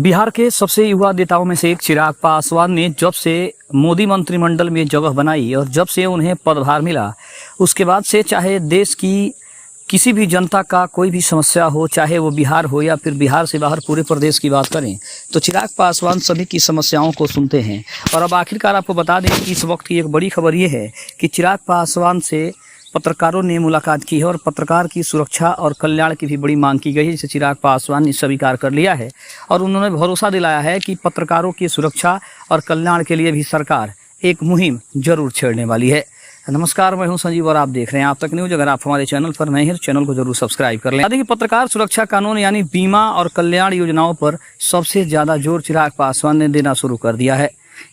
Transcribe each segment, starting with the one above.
बिहार के सबसे युवा नेताओं में से एक चिराग पासवान ने जब से मोदी मंत्रिमंडल में जगह बनाई और जब से उन्हें पदभार मिला, उसके बाद से चाहे देश की किसी भी जनता का कोई भी समस्या हो, चाहे वो बिहार हो या फिर बिहार से बाहर पूरे प्रदेश की बात करें, तो चिराग पासवान सभी की समस्याओं को सुनते हैं। और अब आखिरकार आपको बता दें कि इस वक्त की एक बड़ी खबर ये है कि चिराग पासवान से पत्रकारों ने मुलाकात की है और पत्रकार की सुरक्षा और कल्याण की भी बड़ी मांग की गई है, जिसे चिराग पासवान ने स्वीकार कर लिया है और उन्होंने भरोसा दिलाया है कि पत्रकारों की सुरक्षा और कल्याण के लिए भी सरकार एक मुहिम जरूर छेड़ने वाली है। नमस्कार, मैं हूं संजीव और आप देख रहे हैं आप तक न्यूज। अगर आप हमारे चैनल पर नए हैं, चैनल को जरूर सब्सक्राइब कर लें। देखिए, पत्रकार सुरक्षा कानून यानी बीमा और कल्याण योजनाओं पर सबसे ज्यादा जोर चिराग पासवान ने देना शुरू कर दिया है।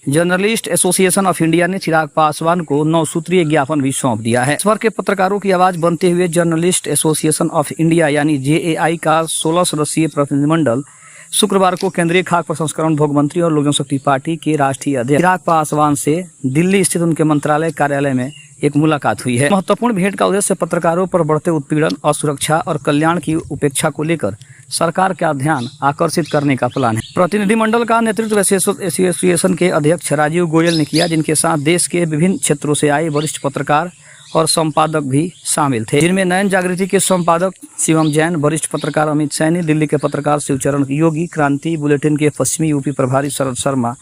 जर्नलिस्ट एसोसिएशन ऑफ इंडिया ने चिराग पासवान को 9 सूत्रीय ज्ञापन भी सौंप दिया है। देश भर के पत्रकारों की आवाज बनते हुए जर्नलिस्ट एसोसिएशन ऑफ इंडिया यानी JAI का 16 सदस्यीय प्रतिनिधिमंडल शुक्रवार को केंद्रीय खाद्य प्रसंस्करण भोग मंत्री और लोक जनशक्ति पार्टी के राष्ट्रीय अध्यक्ष चिराग पासवान से दिल्ली स्थित उनके मंत्रालय कार्यालय में एक मुलाकात हुई है। महत्वपूर्ण भेंट का उद्देश्य पत्रकारों पर बढ़ते उत्पीड़न, असुरक्षा और कल्याण की उपेक्षा को लेकर सरकार का ध्यान आकर्षित करने का प्लान है। प्रतिनिधिमंडल का नेतृत्व एसोसिएशन के अध्यक्ष राजीव गोयल ने किया, जिनके साथ देश के विभिन्न क्षेत्रों से आए वरिष्ठ पत्रकार और संपादक भी शामिल थे, जिनमें नयन जागृति के संपादक शिवम जैन, वरिष्ठ पत्रकार अमित सैनी, दिल्ली के पत्रकार शिवचरण योगी, क्रांति बुलेटिन के पश्चिमी यूपी प्रभारी शरद शर्मा,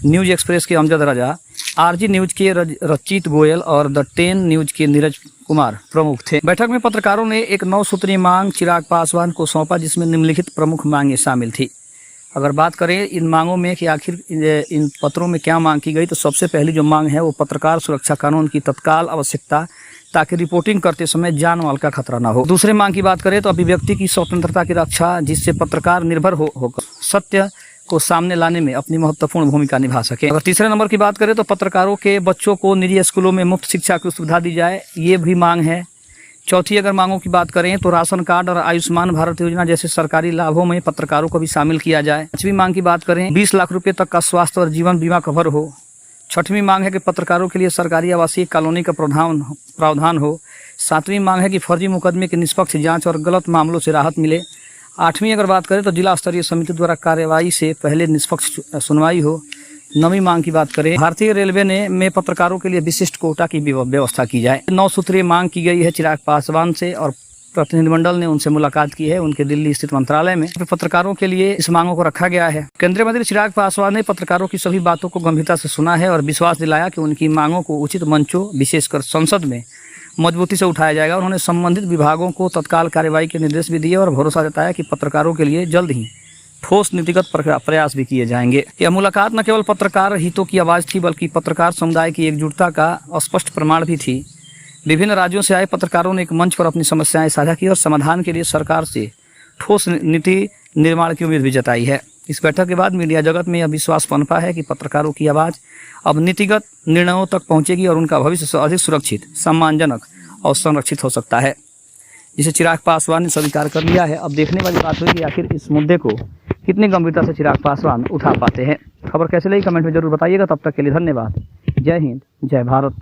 न्यूज एक्सप्रेस के अमजद राजा, RG न्यूज के रचित गोयल और द 10 न्यूज के नीरज कुमार प्रमुख थे। बैठक में पत्रकारों ने एक 9 सूत्रीय मांग चिराग पासवान को सौंपा, जिसमें निम्नलिखित प्रमुख मांगे शामिल थी। अगर बात करें इन मांगों में कि आखिर इन पत्रों में क्या मांग की गई, तो सबसे पहली जो मांग है वो पत्रकार सुरक्षा कानून की तत्काल आवश्यकता, ताकि रिपोर्टिंग करते समय जान माल का खतरा न हो। दूसरे मांग की बात करें तो अभिव्यक्ति की स्वतंत्रता की रक्षा, जिससे पत्रकार निर्भर होकर सत्य को सामने लाने में अपनी महत्वपूर्ण भूमिका निभा सके। अगर तीसरे नंबर की बात करें तो पत्रकारों के बच्चों को निजी स्कूलों में मुफ्त शिक्षा की सुविधा दी जाए, ये भी मांग है। चौथी अगर मांगों की बात करें तो राशन कार्ड और आयुष्मान भारत योजना जैसे सरकारी लाभों में पत्रकारों को भी शामिल किया जाए। पांचवी मांग की बात करें 20 लाख रुपए तक का स्वास्थ्य और जीवन बीमा कवर हो। छठवीं मांग है कि पत्रकारों के लिए सरकारी आवासीय कॉलोनी का प्रावधान हो। सातवीं मांग है कि फर्जी मुकदमे की निष्पक्ष जाँच और गलत मामलों से राहत मिले। आठवीं अगर बात करें तो जिला स्तरीय समिति द्वारा कार्यवाही से पहले निष्पक्ष सुनवाई हो। नवीं मांग की बात करें भारतीय रेलवे में पत्रकारों के लिए विशिष्ट कोटा की व्यवस्था की जाए। 9 सूत्रीय मांग की गई है चिराग पासवान से और प्रतिनिधिमंडल ने उनसे मुलाकात की है उनके दिल्ली स्थित मंत्रालय में। पत्रकारों के लिए इस मांगों को रखा गया है। केंद्रीय मंत्री चिराग पासवान ने पत्रकारों की सभी बातों को गंभीरता से सुना है और विश्वास दिलाया कि उनकी मांगों को उचित मंचों, विशेषकर संसद में मजबूती से उठाया जाएगा। उन्होंने संबंधित विभागों को तत्काल कार्रवाई के निर्देश भी दिए और भरोसा जताया कि पत्रकारों के लिए जल्द ही ठोस नीतिगत प्रयास भी किए जाएंगे। यह मुलाकात न केवल पत्रकार हितों की आवाज़ थी, बल्कि पत्रकार समुदाय की एकजुटता का स्पष्ट प्रमाण भी थी। विभिन्न राज्यों से आए पत्रकारों ने एक मंच पर अपनी समस्याएं साझा की और समाधान के लिए सरकार से ठोस नीति निर्माण की उम्मीद भी जताई है। इस बैठक के बाद मीडिया जगत में यह विश्वास पनपा है कि पत्रकारों की आवाज़ अब नीतिगत निर्णयों तक पहुंचेगी और उनका भविष्य अधिक सुरक्षित, सम्मानजनक और संरक्षित हो सकता है, जिसे चिराग पासवान ने स्वीकार कर लिया है। अब देखने वाली बात हुई कि आखिर इस मुद्दे को कितनी गंभीरता से चिराग पासवान उठा पाते हैं। खबर कैसे लगी कमेंट में जरूर बताइएगा। तब तक के लिए धन्यवाद। जय हिंद, जय भारत।